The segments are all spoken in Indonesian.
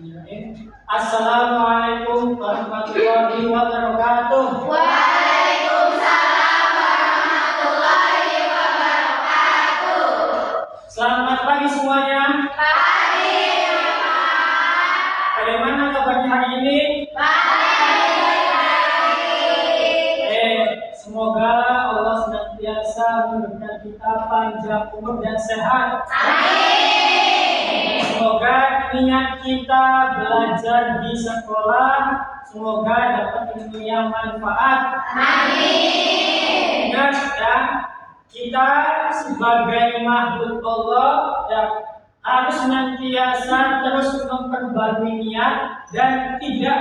Assalamualaikum warahmatullahi wabarakatuh. Waalaikumsalam warahmatullahi wabarakatuh. Selamat pagi semuanya. Pagi, Pak. Bagaimana kabarnya hari ini? Semoga Allah senantiasa memberikan kita panjang umur dan sehat. Amin. Semoga niat kita belajar di sekolah, semoga dapat ilmu yang manfaat. Amin. Ingat ya, kita sebagai makhluk Allah ya, harus senantiasa terus memperbarui niat dan tidak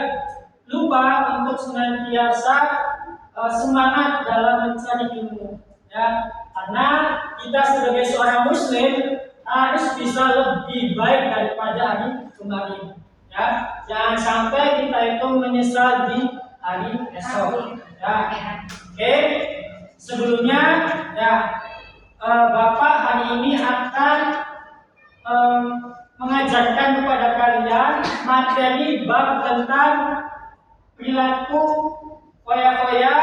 lupa untuk senantiasa semangat dalam mencari ilmu ya, karena kita sebagai seorang muslim harus bisa lebih baik daripada hari kemarin ya. Jangan sampai kita itu menyesal di hari esok ya. Oke, sebelumnya ya, Bapak hari ini akan mengajarkan kepada kalian materi bab tentang perilaku foya-foya,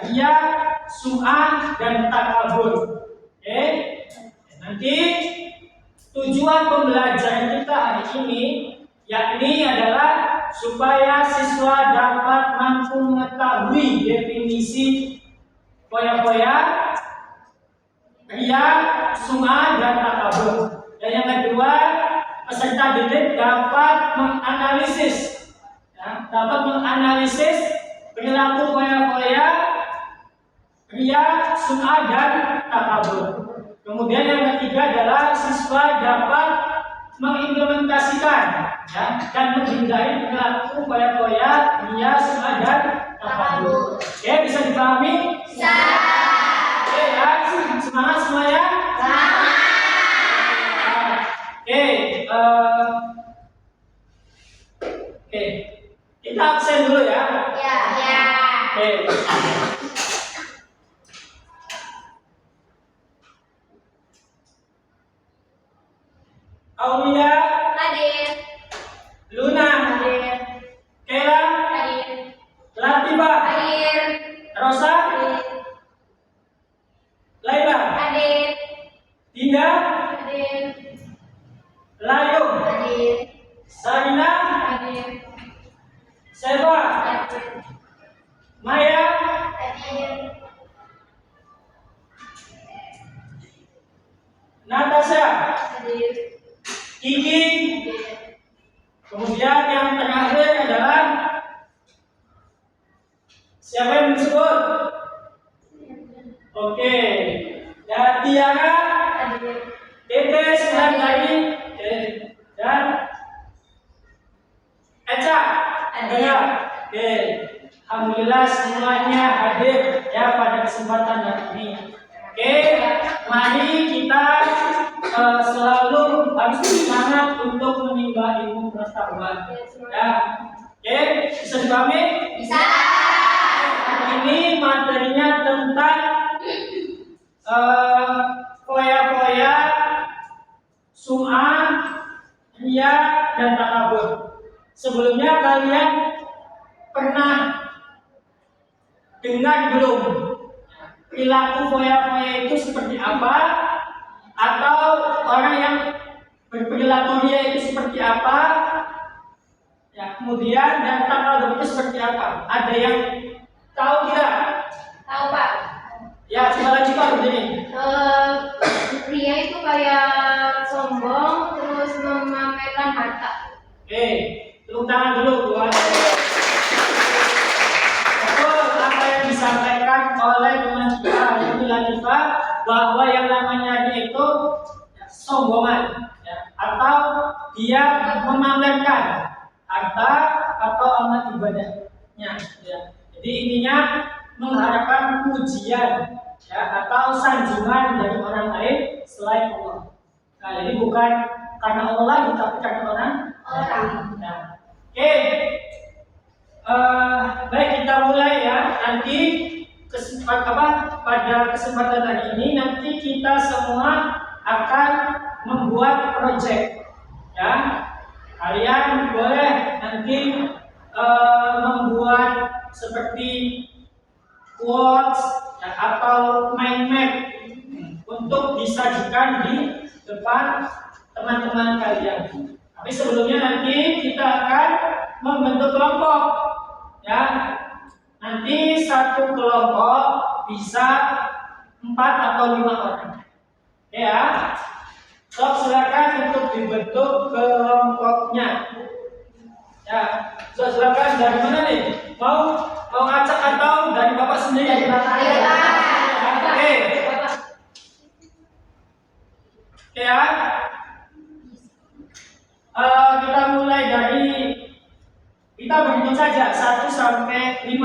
riya, sum'ah, dan takabur. Oke, nanti tujuan pembelajaran kita hari ini yakni adalah supaya siswa dapat mampu mengetahui definisi foya-foya, riya, sum'ah, dan takabur. Dan yang kedua, peserta didik dapat menganalisis perilaku foya-foya, riya, sum'ah, dan takabur. Kemudian yang ketiga adalah siswa dapat mengimplementasikan ya, dan menghindari perilaku foya-foya, riya, sum'ah, dan takabur. Oke, bisa dipahami? Bisa. Oke ya, semangat semuanya. Oke, kita absen dulu ya. Ya. Oke. Aulia, Hadir. Luna, Hadir. Kela, Hadir. Latifa, Hadir. Rosa, Laila, Hadir. Dinda, Hadir. Layu, Hadir. Sarina, Hadir. Seva, Hadir. Maya, Hadir. Natasha, Hadir. Kiki. Kemudian yang terakhir adalah siapa yang disebut? Oke, ya Tiara, Hadir. Tete, Sulandari, dan Eca. Ya. Oke, alhamdulillah semuanya hadir ya pada kesempatan hari ini. Oke, mari kita selalu harus semangat untuk menimba ilmu pengetahuan. Ya, oke, bisa dipahami? Bisa. Ini materinya tentang foya-foya, sum'ah, riya, dan takabur. Sebelumnya kalian pernah dengar belum perilaku foya-foya itu seperti apa? Atau orang yang berperilaku riya itu seperti apa? Ya, kemudian dan takabur itu seperti apa? Ada yang tahu tidak? Tahu, Pak. Ya, coba lagi Pak begini. Pria itu kayak sombong terus memamerkan harta. Oke, tepuk tangan dulu buat betul apa yang disampaikan oleh teman kita Yuni Latifa, bahwa yang namanya dia itu sombongan ya, atau dia memamerkan harta atau amal ibadahnya ya. Jadi intinya mengharapkan pujian ya, atau sanjungan dari orang lain selain Allah. Nah, jadi bukan karena Allah lagi, tapi karena orang. Nah, oke. Baik, kita mulai ya. Nanti pada kesempatan hari ini nanti kita semua akan membuat proyek ya. kalian boleh nanti membuat seperti quotes ya, atau mind map untuk disajikan di depan teman-teman kalian. Tapi sebelumnya nanti kita akan membentuk kelompok ya. Nanti satu kelompok bisa 4 atau 5 orang. Ya. So, silakan untuk dibentuk kelompoknya. Ya, so, silakan dari mana nih? Mau ngacak atau dari Bapak sendiri? Dari Bapak aja. Oke. Oke ya. Kita mulai dari kita berhitung saja 1 sampai 5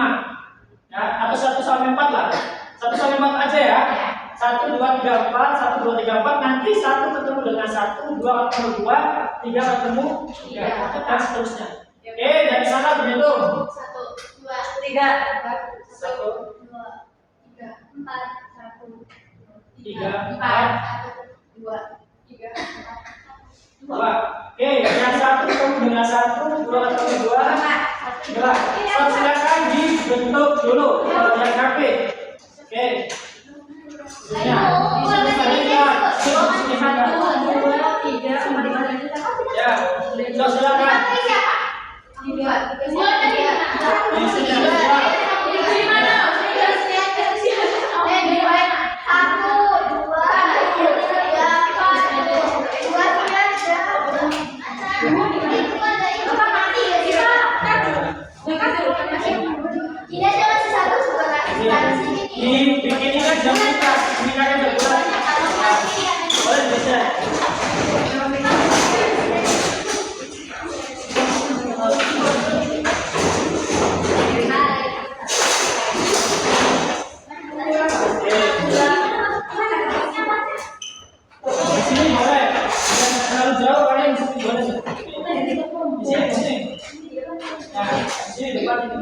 ya, atau 1 sampai 4 lah. 1 sampai 4 aja ya. 1, 2, 3, 4, 1, 2, 3, 4. Nanti 1 ketemu dengan 1, 2 ketemu 2, 3 ketemu 3, dan seterusnya. Oke, dari sana berhitung. 1, 2, 3, 1, 2, 3, 4, 1, 3, 4, 1, 2, 3, 4, 2. Oke, yang 1 ketemu dengan 1, 2 ketemu 2, 2. So, silakan dibentuk dulu yang rapi. Oke. Ya. Ya, so, silakan. Bikin ini jam kita, ini kan berbulan. Boleh bisa. Di sini boleh. Jangan terlalu jauh, kalian di sini boleh. Di sini. Nah, di sini depan ini.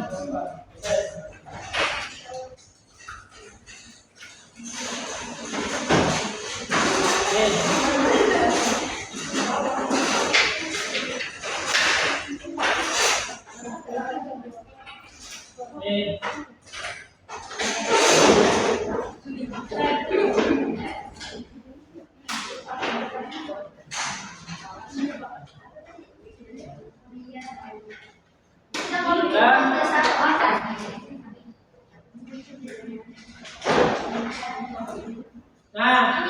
Nah,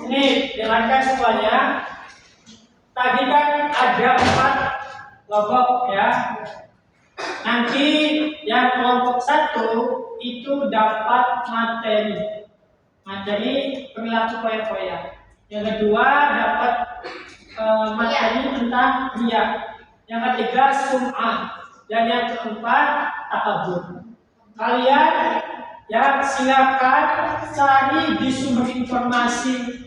ini dengarkan semuanya. Tadi kan ada 4 kelompok ya. Nanti yang kelompok 1 itu dapat materi perilaku foya-foya. Yang kedua dapat materi tentang riya. Yang ketiga sum'ah. Dan yang keempat takabur. Kalian ya silakan cari di sumber informasi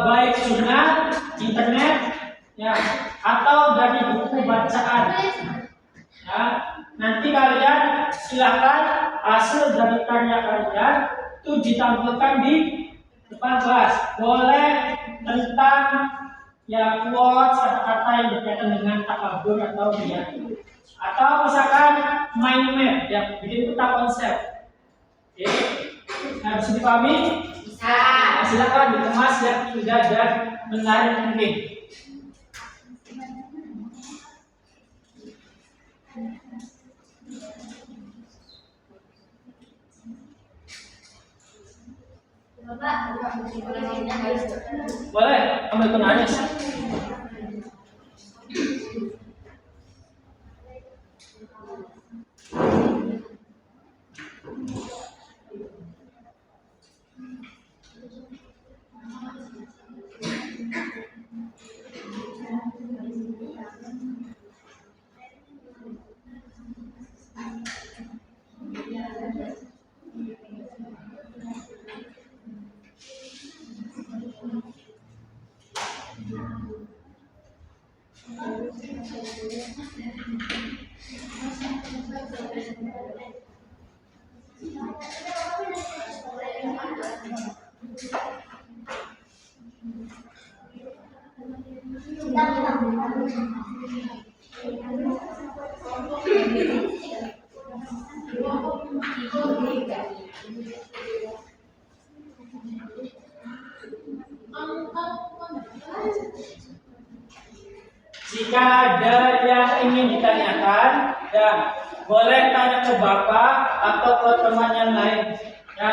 baik sunnah, internet ya, atau dari buku bacaan ya. Nanti kalian silakan hasil dari karya kalian itu ditampilkan di depan kelas. Boleh tentang ya quotes, kata-kata yang berkaitan dengan takabur atau riya, atau misalkan mind map ya, bikin peta konsep. Oke, nah bisa dipahami? Bisa. Nah, silakan dikemas yang indah dan menarik mungkin. Boleh, ambil penanya. Jika ada yang ingin ditanyakan, ya boleh tanya ke Bapak atau ke teman yang lain. Ya.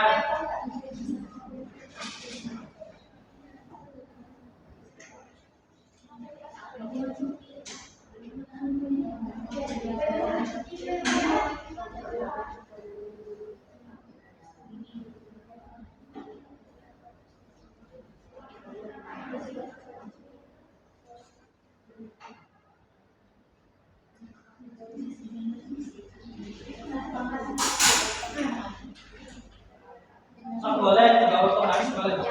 Oh, boleh bawa pengais boleh.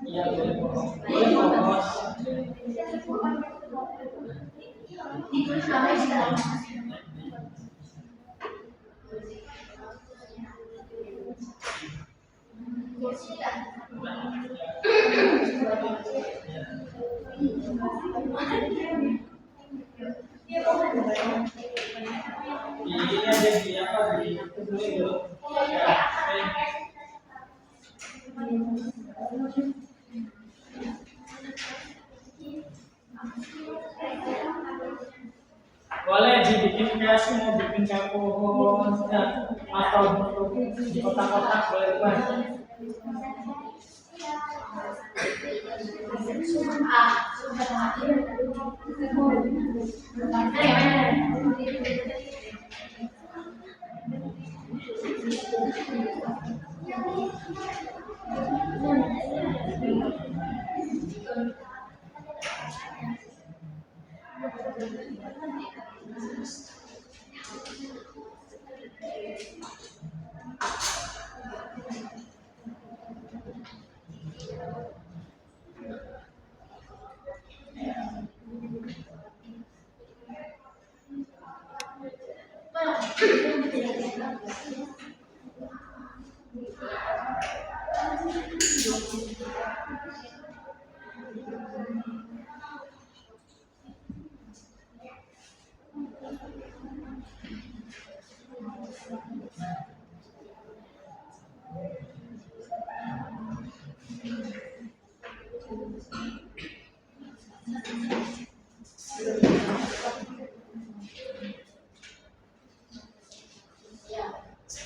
Iya boleh bawa. Boleh bawa. Ini ada di apa di itu dulu. Ya. Boleh dibikin kreasi, mau bikin kayak pohon atau di kotak-kotak boleh buat.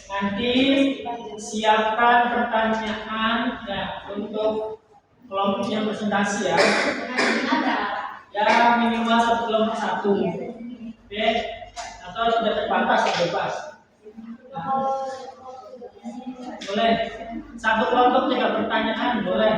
Nanti siapkan pertanyaan ya untuk kelompok yang presentasi ya. Ya minimal satu kelompok satu. Oke. Atau tidak terbatas bebas. Nah, boleh. Satu kelompok 3 pertanyaan boleh.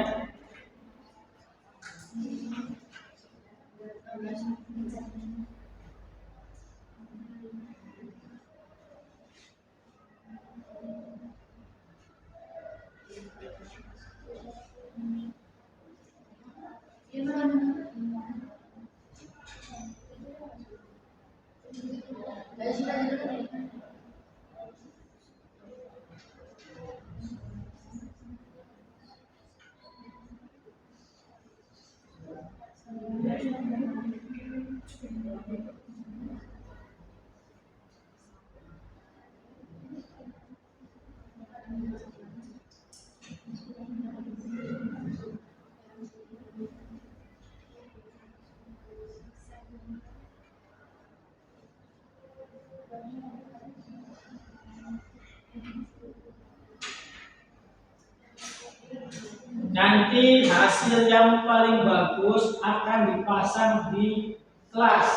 Nanti hasil yang paling bagus akan dipasang di kelas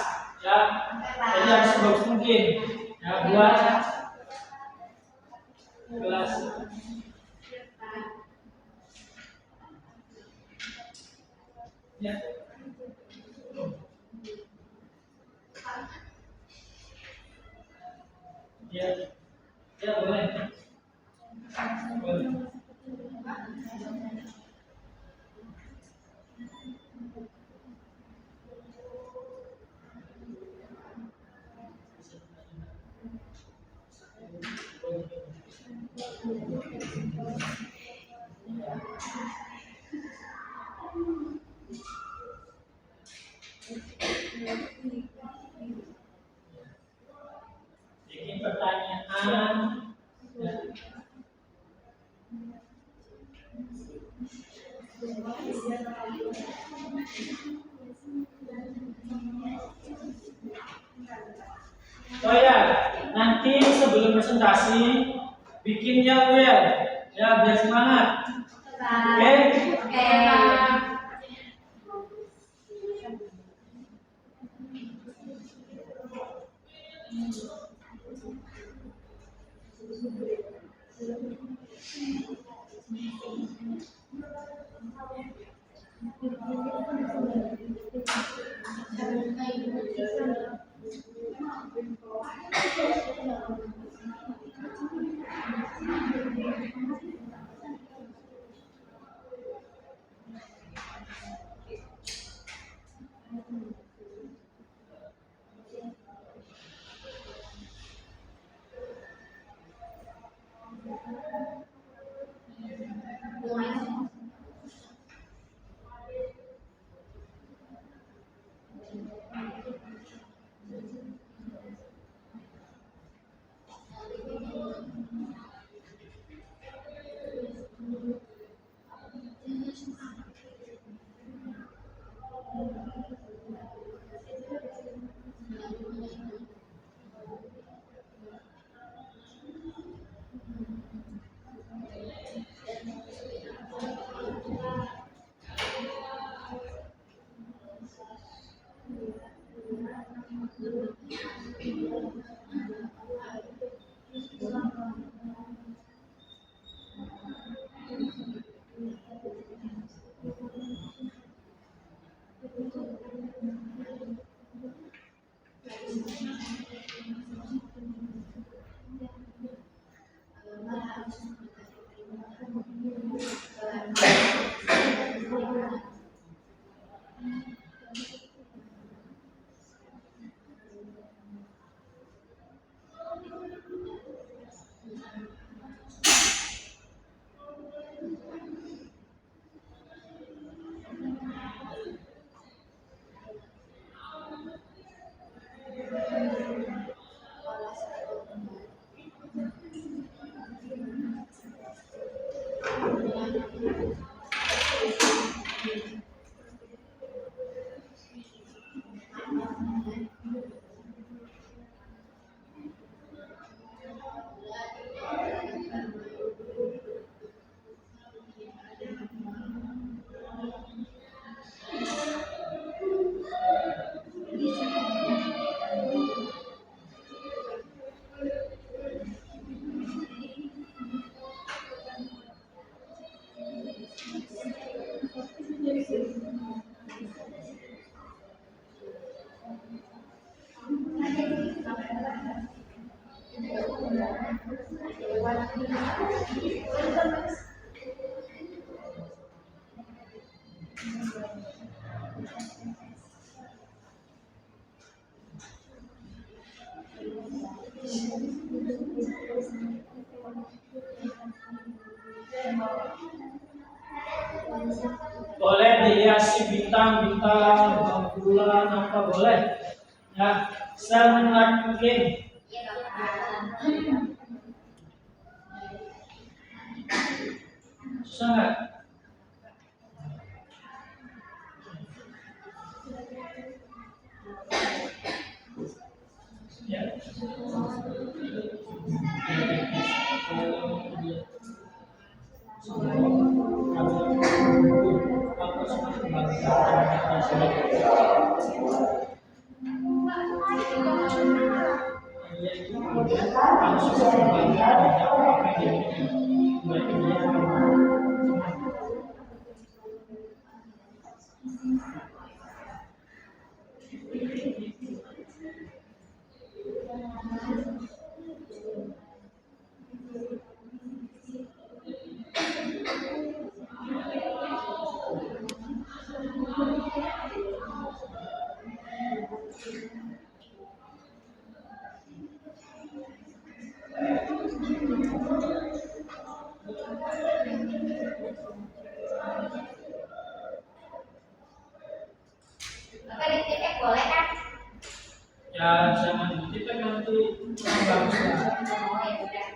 ya. Jadi harus sebagus mungkin ya buat kelas. Ya. Ya. Ya boleh. Boleh. Bikin pertanyaan. Ya. Oh ya, nanti sebelum presentasi bikinnya well, ya biar semangat. Oke? Boleh dihiasi bintang-bintang, bulan apa boleh. Ya, semenarik mungkin. Susah nggak? Ya. Ya jangan kita nanti kurang bagus ya. Oh ya udah.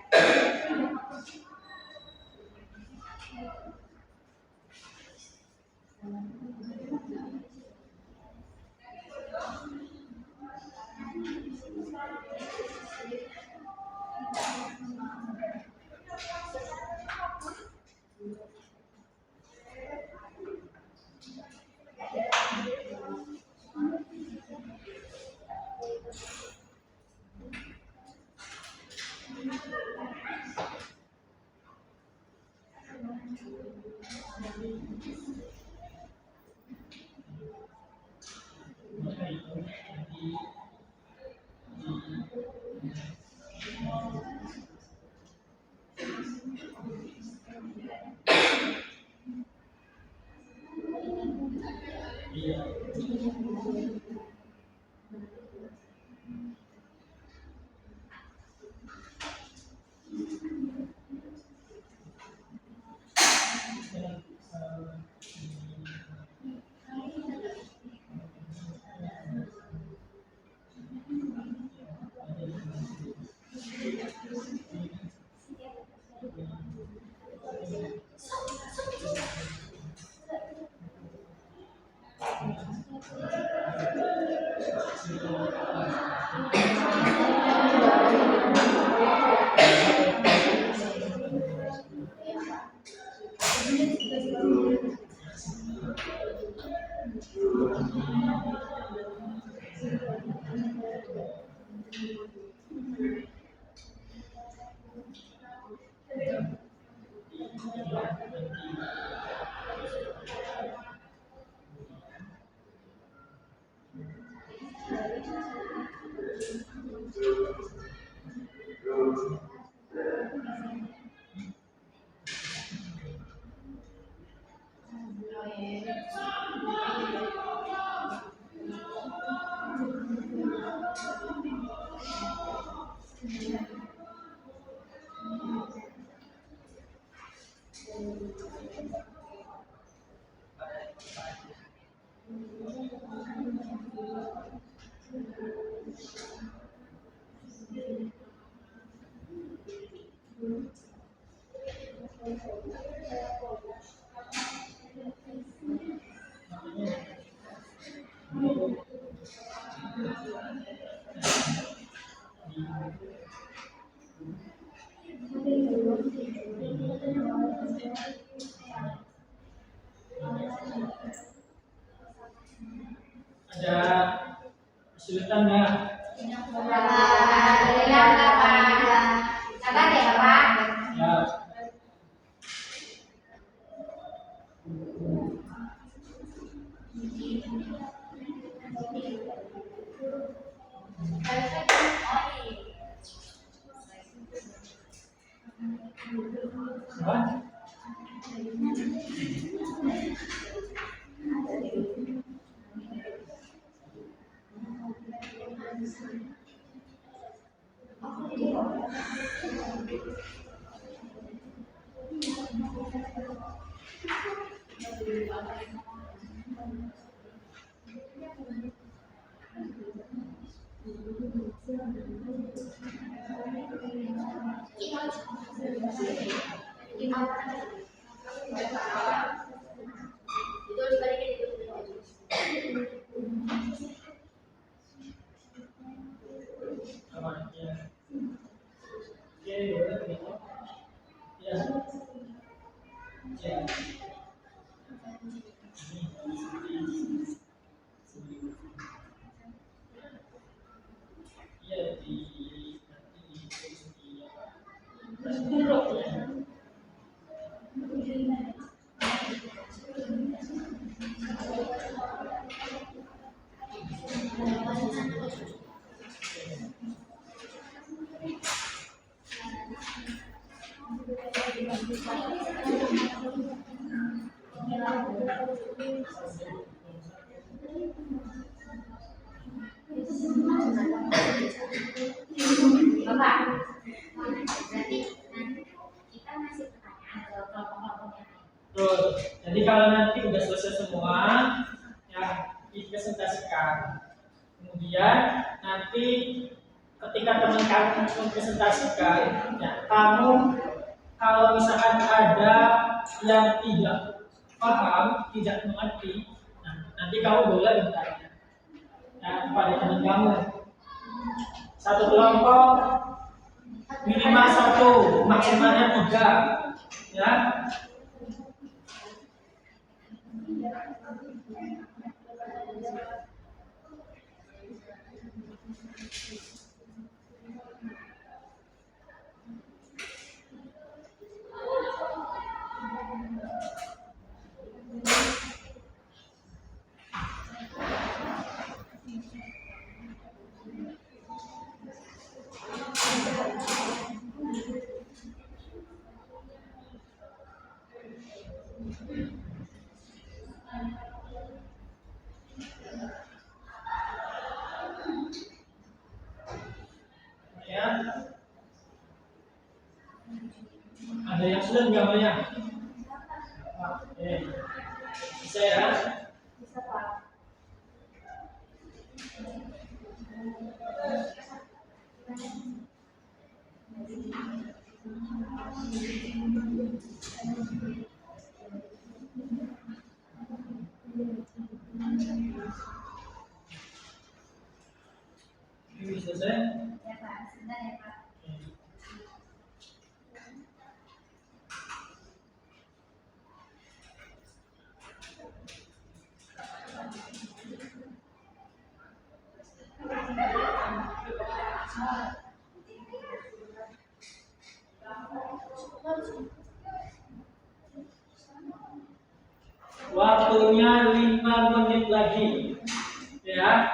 Ada kesulitan nggak? Alhamdulillah Bapak. Sabar ya Bapak. Ya. Apa? Apa? Ya. Oke, boleh begitu. Ya. Ya. Iya di Bapak. Berarti nanti kita masih pertanyaan ke kelompok-kelompok yang lain. Tuh, jadi kalau nanti udah selesai semua, ya dipresentasikan. Kemudian nanti ketika teman kamu mempresentasikan, ya, kamu kalau misalkan ada yang tidak paham, tidak mengerti, nah, nanti kamu boleh bertanya, ya, kepada teman kamu. Satu kelompok minimal 1, maksimalnya 3, ya. Ya. Ada yang sudah gambarnya? Oke. Bisa ya? Bisa Pak. Ini selesai? Ya Pak, sebentar ya Pak. Waktunya 5 menit lagi, ya.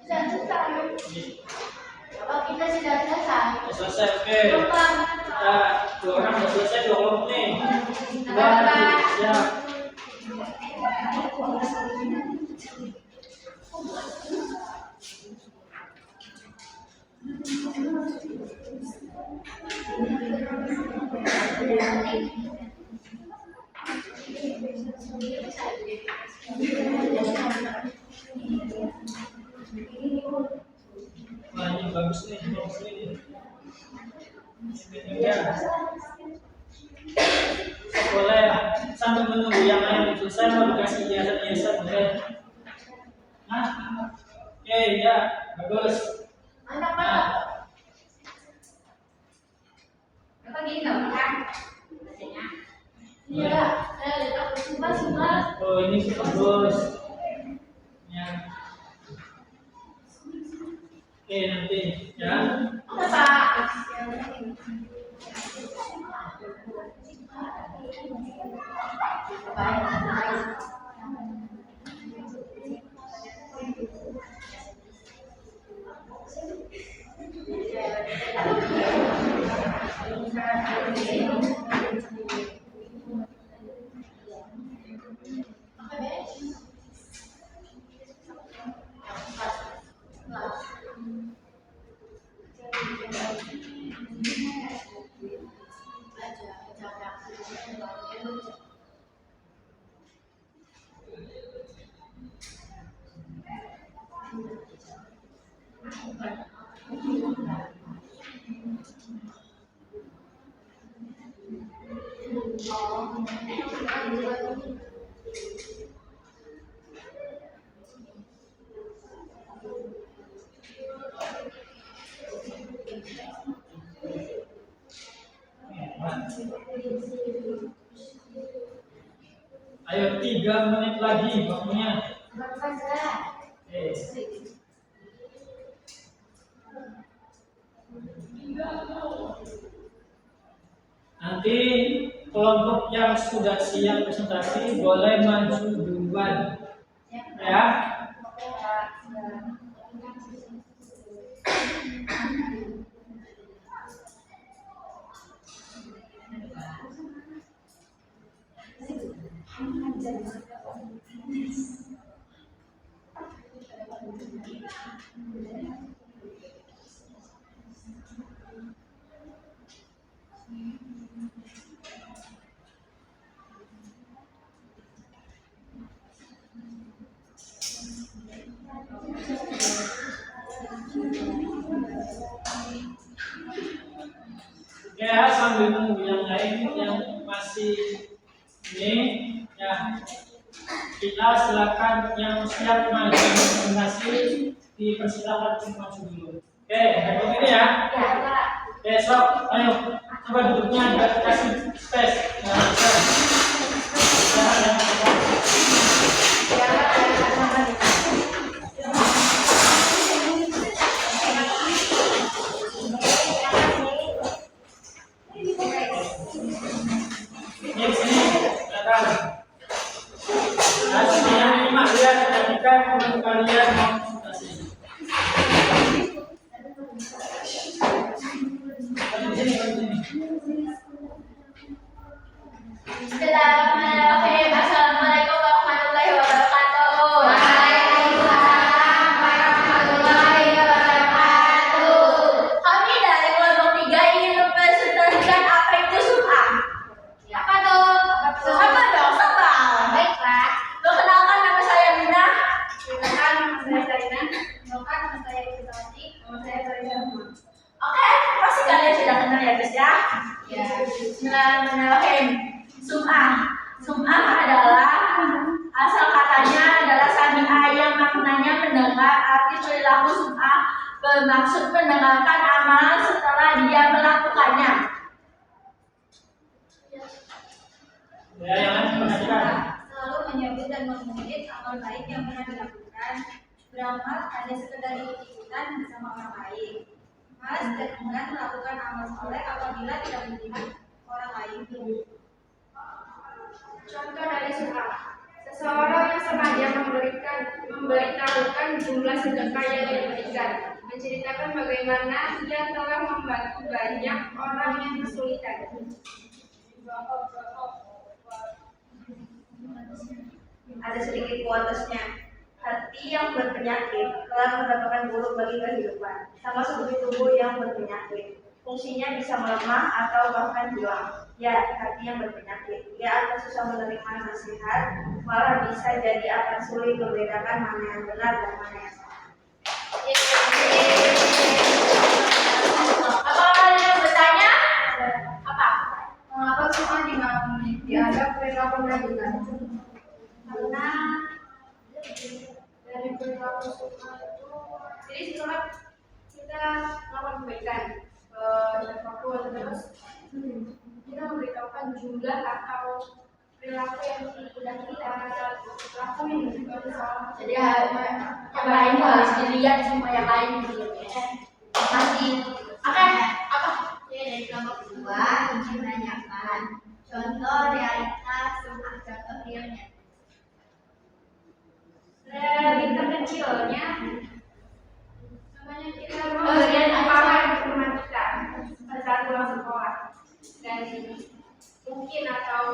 Sudah selesai. Kalau kita sudah selesai. Selesai, oke. Lompat. Nah, 2 orang sudah selesai, 2 kelompok nih. Ya. Wah, ini bagus nih, bagus nih. Ya. Boleh sambil menunggu yang lain selesai mau dikasih hiasan-hiasan boleh. Nah, oke ya, bagus. Mantap Pak. Bapak gini nggak Pak? Bacanya. Iya, saya lihat aku coba. Oh, ini bagus. Ya. Oke, nanti ya. Oke Pak. Oke. 3 menit lagi waktunya. Oke. Nanti kelompok yang sudah siap presentasi boleh maju duluan, ya. Ya, sambil menunggu yang lain yang masih ini, ya, kita silakan yang siap maju presentasi dipersilakan untuk maju dulu. Oke, untuk ini ya. Besok, ayo coba duduknya biar kasih space. Nah, Bismillahirrahmanirrahim. Assalamualaikum warahmatullahi wabarakatuh. Waalaikumsalam warahmatullahi wabarakatuh. Kami dari kelompok 3 ingin mempresentasikan apa itu sum'ah. Apa tuh? Apa dong? Apa? Baiklah. Perkenalkan nama saya Lina. Perkenalkan nama saya Sarina. Perkenalkan nama saya Iswati. Nama saya Sarina. Oke, pasti kalian sudah kenal ya guys ya. Ya. Bismillahirrahmanirrahim. Sum'ah adalah asal katanya adalah sami'ah yang maknanya mendengar. Arti perilaku sum'ah bermaksud mendengarkan amalan setelah dia melakukannya. ya, yang lain perhatikan. Selalu menyebut dan memuji amal baik yang pernah dilakukan. Beramal hanya sekedar ikut-ikutan bersama orang lain. Malas dan enggan melakukan amal soleh apabila tidak melihat orang lain. Contoh dari sum'ah, seseorang yang sengaja memberitahukan jumlah sedekah yang diberikan, menceritakan bagaimana ia telah membantu banyak orang yang kesulitan. Ada sedikit kualitasnya. Hati yang berpenyakit telah mendapatkan buruk bagi kehidupan, sama seperti tubuh yang berpenyakit. Fungsinya bisa melemah atau bahkan hilang. Ya, hati yang berpenyakit, ia akan susah menerima nasihat, malah bisa jadi akan sulit membedakan mana yang benar dan mana yang salah. Apa kalian yang bertanya? Apa? Mengapa sum'ah dianggap perilaku menakutkan? Karena Dari perilaku sum'ah itu, jadi setelah kita melakukan kebaikan ke siapapun, terus kita memberitahukan jumlah atau perilaku yang sudah kita lakuin. jadi yang lain harus dilihat semua yang lain dulu ya. Masih oke, apa? Dari kelompok 2 ingin menanyakan contoh realitas sum'ah, contoh realnya. Realita kecilnya, namanya kita Lihat pamer teman kita pada saat pulang sekolah, dan mungkin atau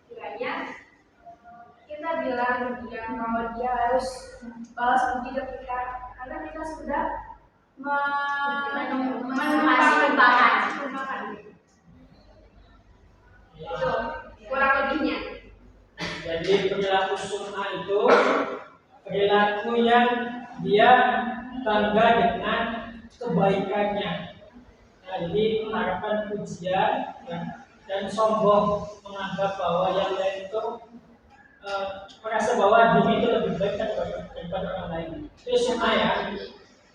kiranya kita bilang dia kalau dia harus balas budi ke kita karena kita sudah menumpahkan itu kurang lebihnya. Jadi perilaku sum'ah itu perilaku yang dia bangga dengan kebaikannya. Nah, jadi mengharapkan pujian ya, dan sombong, menganggap bahwa yang lain itu merasa bahwa diri itu lebih baik daripada orang lain. Itu sum'ah ya.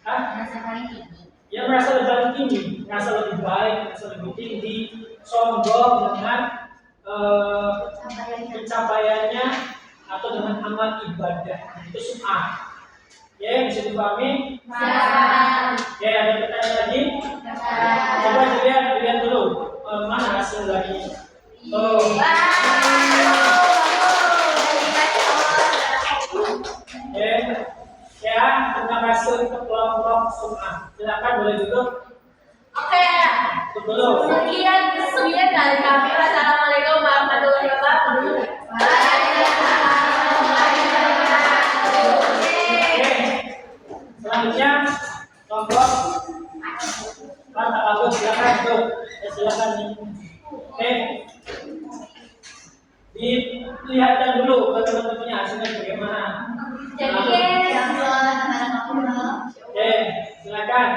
Merasa paling tinggi. Ya merasa lebih tinggi, merasa lebih baik, merasa lebih tinggi, sombong dengan pencapaiannya atau dengan amal ibadah. Itu sum'ah. Ya, bisa dipahami? Ya, ada pertanyaan lagi? Coba dilihat dulu mana hasil dari ya, tentang hasil untuk kelompok sum'ah. Silakan boleh duduk. Oke. Duduk dulu. Sekian dari kami. Wassalamualaikum warahmatullahi wabarakatuh. Selanjutnya kelompok Pak silakan tuh. Silakan nih. Dilihatkan dulu teman-temannya hasilnya bagaimana. Silakan.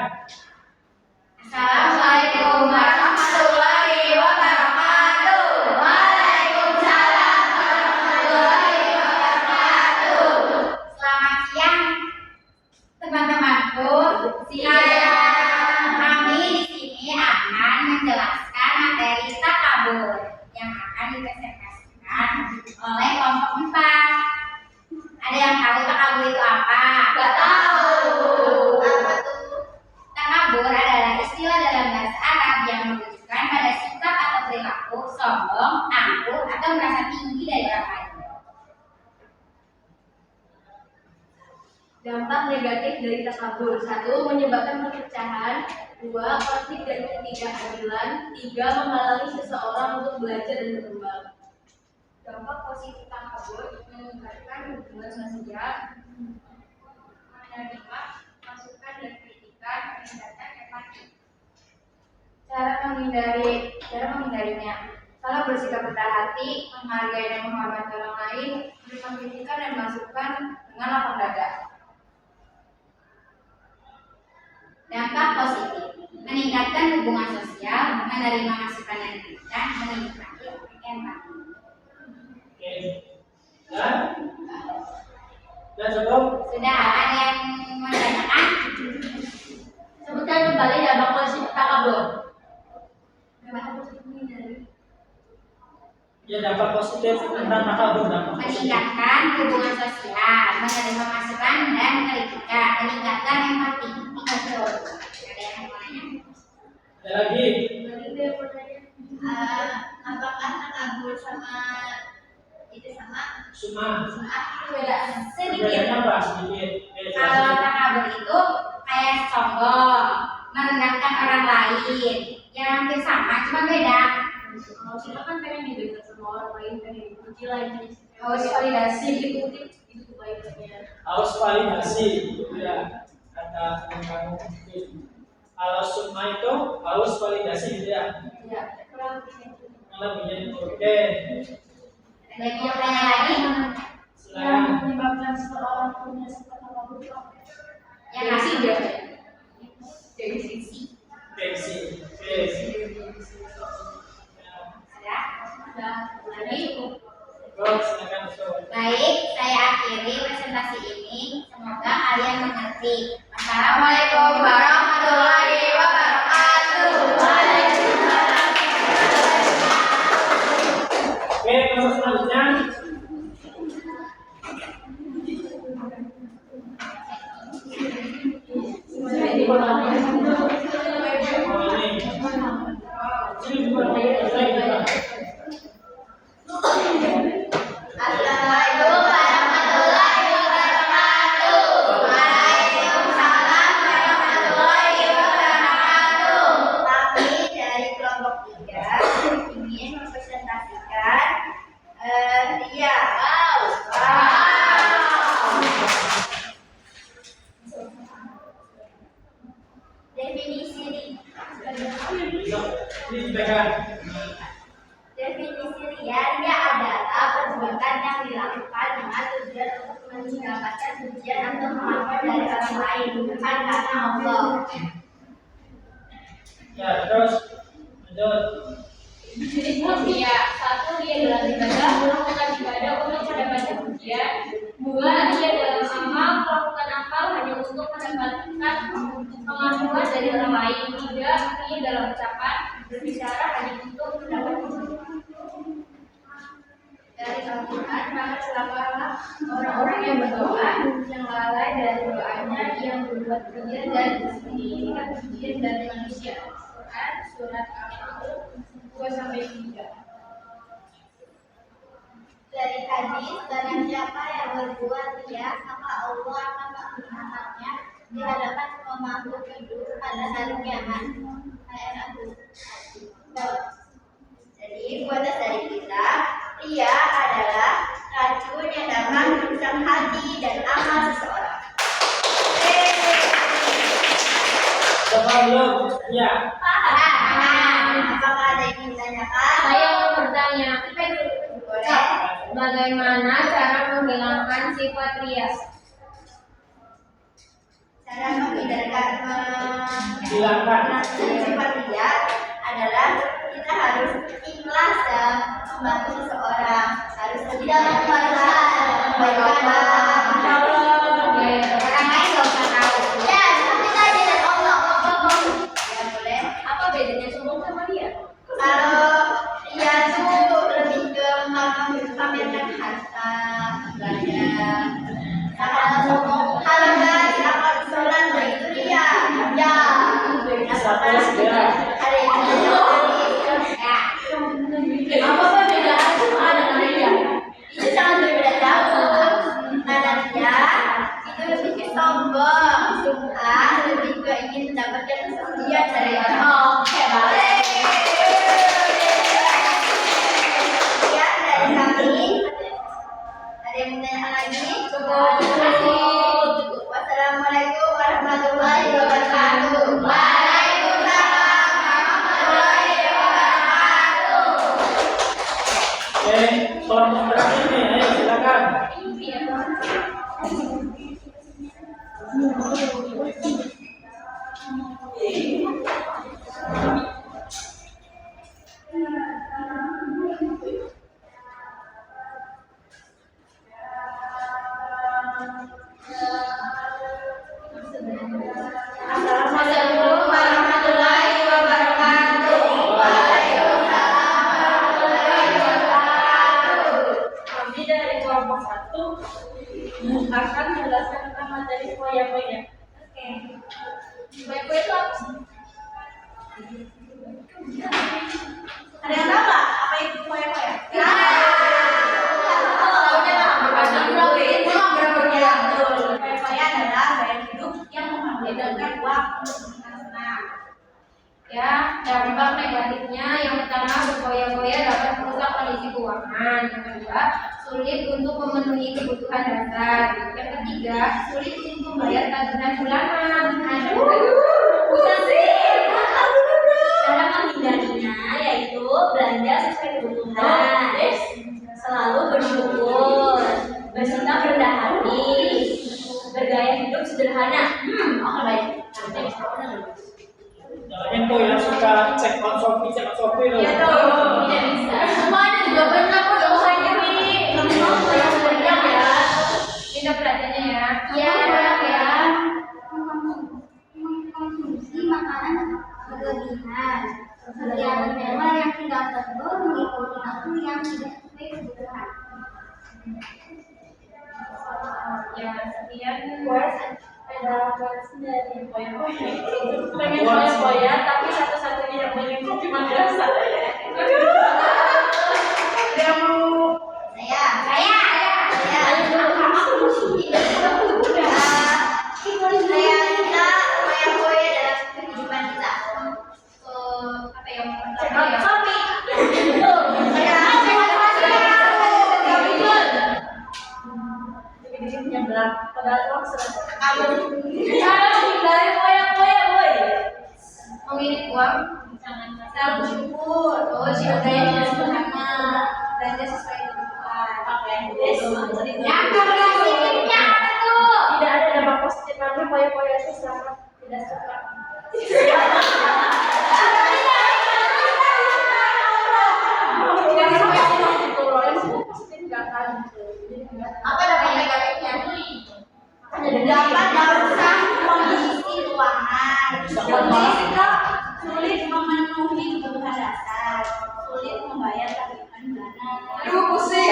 Assalamualaikum warahmatullahi wabarakatuh. Waalaikumsalam warahmatullahi wabarakatuh. Selamat siang teman-temanku. Kami di sini akan menjelaskan materi takabur yang akan dipresentasikan oleh kelompok 4. Ada yang tahu takabur itu apa? Gak tahu. Apa tuh? Takabur adalah istilah dalam bahasa Arab yang menunjukkan pada sikap atau perilaku sombong, angkuh, atau merasa tinggi dari orang lain. Dampak negatif dari takabur: 1. Menyebabkan perpecahan. 2. Konflik dan ketidakadilan. 3. Menghalangi seseorang untuk belajar dan berkembang. Dampak positif takabur: meningkatkan hubungan sosial, menerima masukan dan kritikan, meningkatkan empati. Cara menghindarinya. Kalau bersikap rendah hati, menghargai dan menghormati orang lain, memberikan kritikan dan masukan dengan lapang dada. Dampak positif: meningkatkan hubungan sosial, menerima masukan dan kritikan, meningkatkan empati. Dan cukup. Sudah ada yang menanyakan? Sebutkan kembali dampak positif takabur. Ya, dampak positif tentang takabur. Meningkatkan hubungan sosial, menerima masukan dan kritikan, meningkatkan empati. Ada yang mau nanya? Ada lagi? Apakah takabur sama itu sama? Sum'ah. Beda sedikit. Bedanya apa? Sedikit. Kalau takabur itu kayak sombong, merendahkan orang lain, yang hampir sama, cuma beda. Kalau kita kan pengen didengar sama orang lain, pengen dipuji lagi. Harus validasi. Diikuti itu kebaikannya. Harus validasi, gitu ya. Kata kamu. Kalau sum'ah itu harus validasi, gitu ya. Ya, kurang lebih. Lebihnya itu. Oke. Ada yang mau tanya lagi? Silakan. Menyebabkan seseorang punya sifat takabur. Yang ketiga. Gengsi. Gengsi. Oke. Ada lagi? Silakan. Baik, saya akhiri presentasi ini. Semoga kalian mengerti. Assalamualaikum warahmatullahi wabarakatuh. Waalaikumsalam. Oke, terus selanjutnya. Assalamualaikum warahmatullahi wabarakatuh. Waalaikumsalam warahmatullahi wabarakatuh. Kami dari kelompok 3 ingin mempresentasikan ria. Definisi Ini dipegang. Definisi ria adalah perbuatan yang dilakukan dengan tujuan untuk mendapatkan pujian atau pengakuan dari orang lain, bukan karena Allah. Ya, terus lanjut. Dia 1. Dia dalam ibadah, melakukan ibadah untuk mendapatkan pujian. 2. Dia dalam amal, melakukan amal hanya untuk mendapatkan pengakuan dari orang lain. 3. Dia dalam ucapan, berbicara hanya untuk mendapatkan Dari Al-Quran maka celakalah orang-orang yang berdoa, yang lalai dari doanya, yang berbuat keji dan menginginkan pujian dari manusia. Quran surat Al-Mulk 2-3. Dari hadis, barang siapa yang berbuat riya, maka Allah akan mengangkatnya di hadapan semua makhluk hidup pada hari kiamat. Ayat Abu. Jadi buat dari kita, riya adalah racun yang dapat merusak hati dan amal seseorang. Coba belum? Ya. Paham? Apakah ada yang ingin ditanyakan? Saya mau bertanya, Boleh. bagaimana cara menghilangkan sifat riya? Cara menghindarkan Hilangkan. sifat riya adalah kita harus ikhlas dalam membantu seseorang, harus tidak memaksakan kebaikan orang lain nggak usah tahu. Dan tapi saja dan Allah. Ya boleh. Apa bedanya sombong sama riya? Kalau dia tuh lebih ke pamerkan harta, ibadah. Kalau guys, apa sholat nah itu dia. Ya. Satu segera. Ada yang ya. Apa perbedaan sum'ah dengan riya? Itu sangat berbeda jauh. Karena dia itu lebih ke sombong, sum'ah lebih ke ingin mendapatkan kesucian dari orang. Oke, baik. Ya, dari kami. Ada yang mau tanya lagi? Cukup. Terima kasih. Wassalamualaikum warahmatullahi wabarakatuh. Waalaikumsalam warahmatullahi wabarakatuh. Oke, soal terakhir nih, ayo silakan. Assalamualaikum warahmatullahi wabarakatuh. Waalaikumsalam warahmatullahi wabarakatuh. Kami dari kelompok 1 akan menjelaskan tentang materi foya-foya. Oke. Kue-kue itu apa sih? Ada yang tahu nggak apa itu kue-kue? Kue-kue adalah gaya hidup yang menghabiskan waktu dengan senang. Ya, dampak negatifnya yang pertama berfoya-foya dapat merusak kondisi keuangan. Yang kedua, sulit untuk memenuhi kebutuhan dasar. Yang ketiga, sulit untuk membayar tagihan bulanan. Bukan sih. Cara menghindarinya yaitu belanja sesuai kebutuhan. Selalu bersyukur, bersikap rendah hati, bergaya hidup sederhana. Oke baik. Jangan tuh yang suka cek on Shopee loh. Iya dong, tidak bisa. Semuanya juga benar kok doanya nih. Yang benar ya. Minta perhatiannya ya. Iya ya. Mengkonsumsi makanan berlebihan, berlebihan mewah yang tidak perlu mengikuti nafsu yang tidak sesuai kebutuhan. Ya, sekian ada quotes dari foya-foya. Pengen foya-foya, tapi satu-satunya yang pengen cuma biasa. Yang mau Saya. Realita foya-foya dalam kehidupan kita. Apa yang pertama ya? mengirit uang, Selalu bersyukur. Oh, syukurnya sederhana. Belanja sesuai kebutuhan. Yang positifnya apa tuh? tidak ada dampak positif karena foya-foya itu sangat tidak suka. Apa dampak negatifnya? Dapat merusak kondisi keuangan, sulit memenuhi kebutuhan dasar, sulit membayar tagihan bulanan. Aduh, pusing.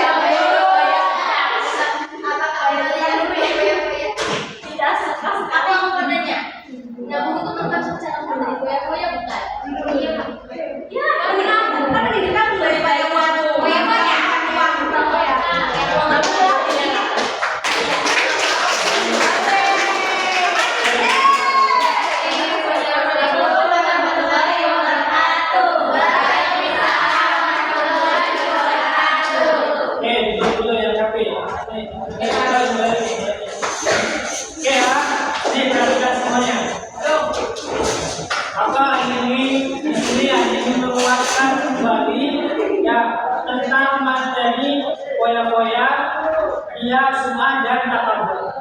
sum'ah dan takabur.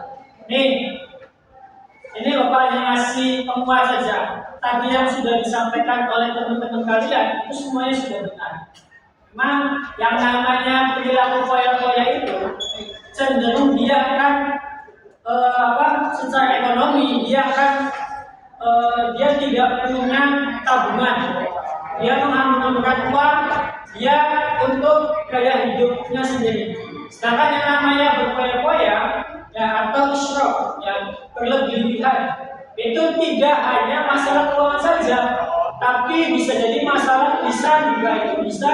Nih, ini Bapak yang ngasih penguat saja. Tadi yang sudah disampaikan oleh teman-teman kalian itu semuanya sudah benar. Memang yang namanya perilaku foya-foya itu cenderung dia akan secara ekonomi dia akan dia tidak punya tabungan. Dia mengamankan uang dia untuk gaya hidupnya sendiri. Sedangkan yang namanya berfoya-foya ya atau israf yang berlebihan itu tidak hanya masalah keuangan saja, tapi bisa jadi masalah lisan juga itu bisa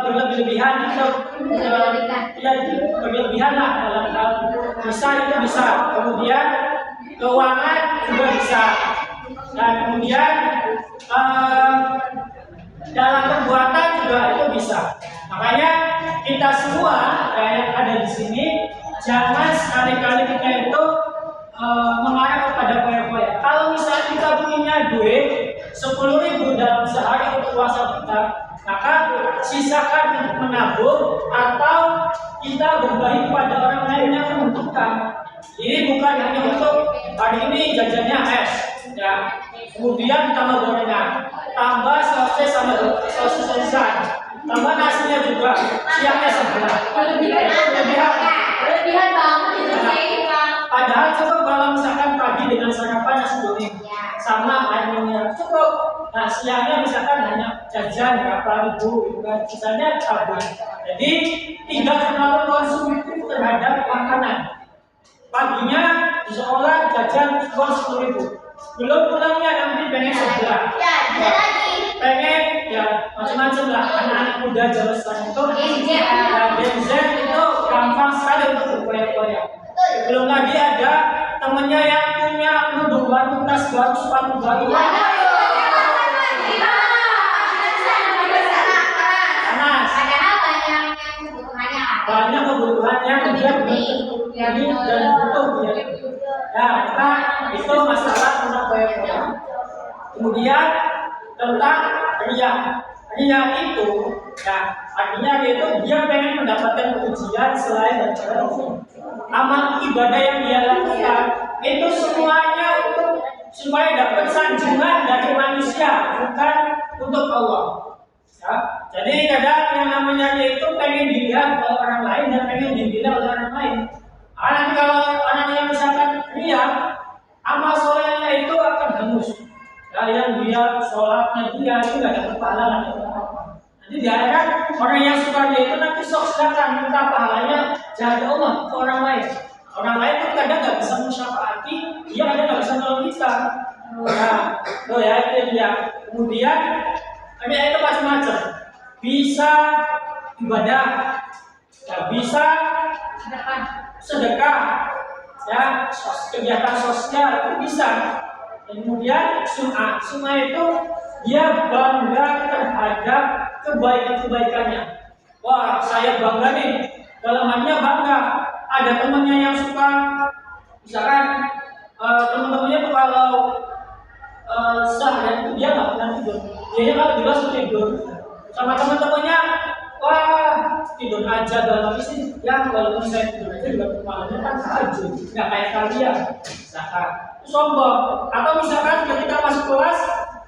berlebihan atau berlebihan lah dalam hal lisan itu bisa, kemudian keuangan juga bisa, dan kemudian dalam perbuatan juga itu bisa. Makanya kita semua yang ada di sini jangan sekali-kali kita itu mengarah kepada foya-foya. Kalau misalnya kita punya duit 10.000 dalam sehari untuk puasa kita, maka sisakan untuk menabung atau kita berbagi kepada orang lain yang membutuhkan. Ini bukan hanya untuk hari ini jajannya es, ya. Kemudian tambah gorengan, tambah sosis sama sosis-sosisan, tambah nasinya juga, siangnya sebelah. Berlebihan banget itu sih. Padahal coba kalau misalkan pagi dengan sarapan nasi goreng sama air mineral cukup. Nah siangnya misalkan hanya jajan berapa ribu, sisanya tabung. Jadi tidak terlalu konsumtif terhadap makanan. Paginya di sekolah jajan uang 10.000. Belum pulangnya nanti pengen sebelah. Ya, bisa lagi. Pengen ya macam-macam lah. Anak-anak muda zaman sekarang itu Gen Z itu gampang sekali untuk berfoya-foya. Belum lagi ada temennya yang punya kerudung baru, tas baru, sepatu baru. Panas. Padahal banyak Kebutuhannya dia dan butuh ya. Ya, maka itu masalah tentang foya-foya. Kemudian tentang riya. Riya itu, ya artinya itu dia pengen mendapatkan pujian selain daripada Allah. Amal ibadah yang dia lakukan itu semuanya untuk supaya dapat sanjungan dari manusia, bukan untuk Allah. Ya, jadi kadang yang namanya itu pengen dilihat oleh orang lain dan pengen dibina oleh orang lain. Nanti kalau anaknya misalkan ria, amal solehnya itu akan hangus. Yang dia sholatnya dia itu nggak dapat pahala lagi. Nanti di akhirat orang yang suka dia itu nanti sok sedekah minta pahalanya jaga Allah ke orang lain. Orang lain itu kadang nggak bisa mensyafaati, dia kadang nggak bisa nolong kita. Nah, tuh ya itu dia. Kemudian ada itu macam-macam. Bisa ibadah, ya bisa sedekah, ya kegiatan sosial itu bisa. Kemudian sum'ah itu dia bangga terhadap kebaikan-kebaikannya. Wah, saya bangga nih. Dalam hatinya bangga. Ada temannya yang suka, misalkan teman-temannya tuh kalau seharian itu dia nggak pernah tidur. Dia kalau jelas tidur. Sama teman-temannya, wah tidur aja dalam isi. Ya walaupun saya tidur aja juga malamnya kan tahajud. Nggak kayak kalian. Misalkan sombong. Atau misalkan ketika masuk kelas,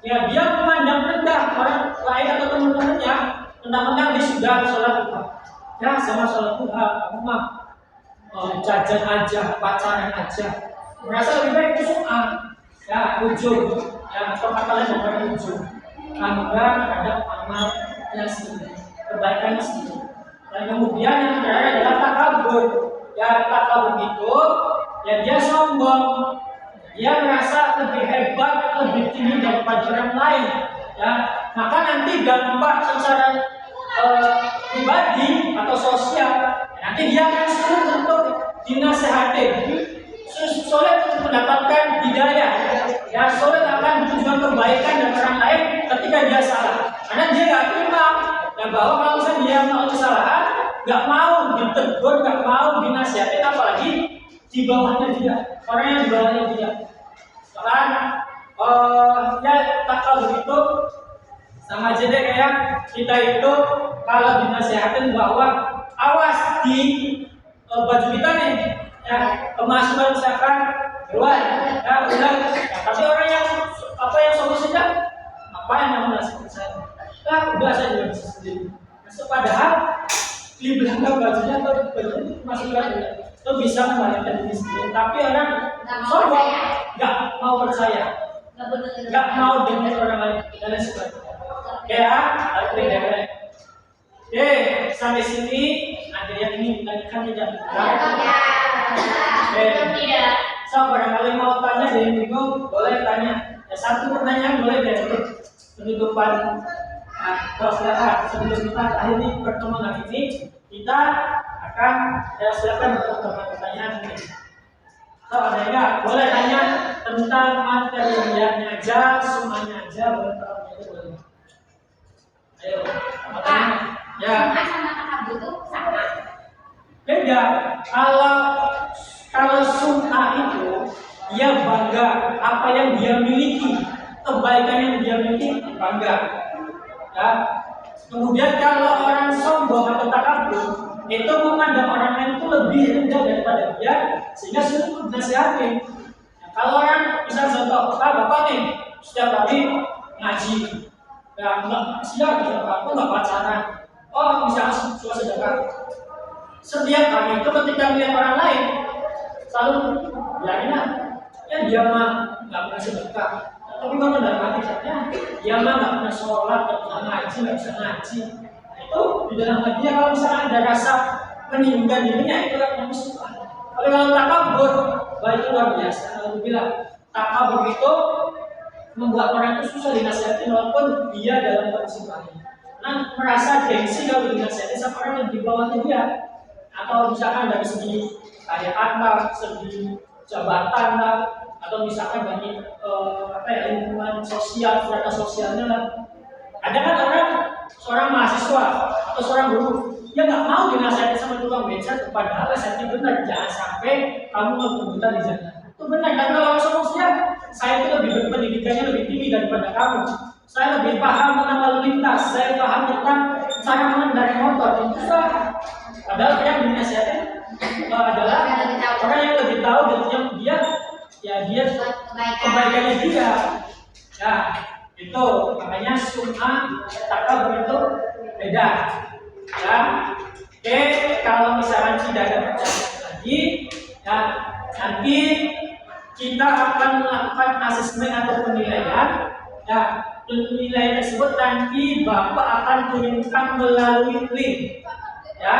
ya dia memandang rendah orang lain atau teman-temannya, mentang-mentang dia sudah sholat duha. Ya sama sholat duha, kamu mah jajan aja, pacaran aja. Merasa lebih baik itu sum'ah. Ya ujung, ya atau kata lain bukan ujung. Bangga terhadap amalnya sendiri, kebaikannya sendiri. Dan kemudian yang terakhir adalah takabur. Ya takabur itu, ya dia sombong. Dia merasa lebih hebat, lebih tinggi daripada orang lain. Ya, maka nanti dampak secara pribadi atau sosial, nanti dia akan sulit untuk dinasehatin, sulit untuk mendapatkan hidayah. Ya, sulit akan tujuan kebaikan dari orang lain ketika dia salah. Karena dia nggak terima, dan bahwa kalau misalnya dia melakukan kesalahan, nggak mau ditegur, nggak mau dinasihatin, apalagi di bawahnya dia, orang yang di bawahnya dia. Kan ya takal begitu sama aja deh kayak kita itu kalau dinasihatin bahwa awas baju kita nih, ya kemasukan misalkan hewan, ya udah. Ya, tapi orang yang solusinya apa yang namanya seperti saya? Udah saya juga bisa sendiri. Padahal di belakang bajunya atau bajunya masukkan itu bisa membalikkan diri sendiri. Tapi orang sombong nggak mau percaya, nggak mau dengar orang lain dan lain sebagainya. Oke, sampai sini ada yang ingin ditanyakan tidak? Tidak. So, barangkali mau tanya dari bingung, boleh tanya. Ya, satu pertanyaan boleh dari penutupan. Nah, silakan sebelum kita akhiri pertemuan hari ini, kita akan silakan untuk pertanyaan ini. So, ada enggak? Boleh tanya tentang materialnya aja, semuanya aja, boleh. Ayo, pertanyaan. Ya. Sama kakak butuh sama. Beda. Kalau sum'a itu dia bangga apa yang dia miliki, kebaikan yang dia miliki bangga. Ya. Kemudian kalau orang sombong atau takabur itu memandang orang lain itu lebih rendah daripada dia, sehingga sulit dinasihati. Nah, kalau orang misal contoh, bapak nih setiap hari ngaji, ya enggak siap, aku nggak pacaran. Oh, misalnya suka sedekah. Setiap hari itu ketika melihat orang lain selalu ya dia mah nggak pernah sedekah. Tapi kalau dalam hati saya, dia mah nggak pernah sholat, nggak pernah ngaji, nggak bisa ngaji. Nah, itu di dalam hatinya kalau misalnya ada rasa meninggikan dirinya itu yang suka. Tapi kalau takabur, wah itu luar biasa. Kalau bilang takabur itu membuat orang itu susah dinasihati walaupun dia dalam kondisi baik. Nah, merasa gengsi kalau dinasihati sama orang yang di bawahnya dia, atau misalkan dari segi kekayaan lah, segi jabatan lah, atau misalkan dari lingkungan sosial, strata sosialnya lah. Ada kan orang seorang mahasiswa atau seorang guru, dia nggak mau dinasihati sama tukang beca, padahal nasihatnya benar, jangan sampai kamu ngebuta di sana. Itu benar, karena orang solusinya saya itu lebih pendidikannya lebih tinggi daripada kamu. Saya lebih paham tentang lalu lintas, saya paham tentang cara mengendarai motor. Itu salah. Padahal yang dinasihatin adalah orang yang lebih tahu dan yang dia kebaikannya dia. Ya, itu makanya sum'a takabur itu beda. Ya, oke, kalau misalnya tidak ada pertanyaan lagi, ya nanti kita akan melakukan asesmen atau penilaian. Ya, penilaian tersebut nanti Bapak akan kirimkan melalui link. Ya,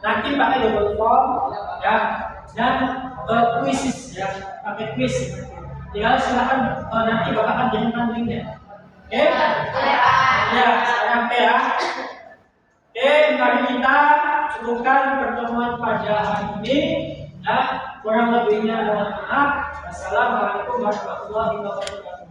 nanti pakai Google Form, ya, dan quiz, ya, pakai quiz. Tinggal silakan nanti Bapak akan kirimkan linknya. Oke? Ya, sekarang ya. Oke, mari kita cukupkan pertemuan pada hari ini. Ya, kurang lebihnya mohon maaf. Wassalamualaikum warahmatullahi wabarakatuh.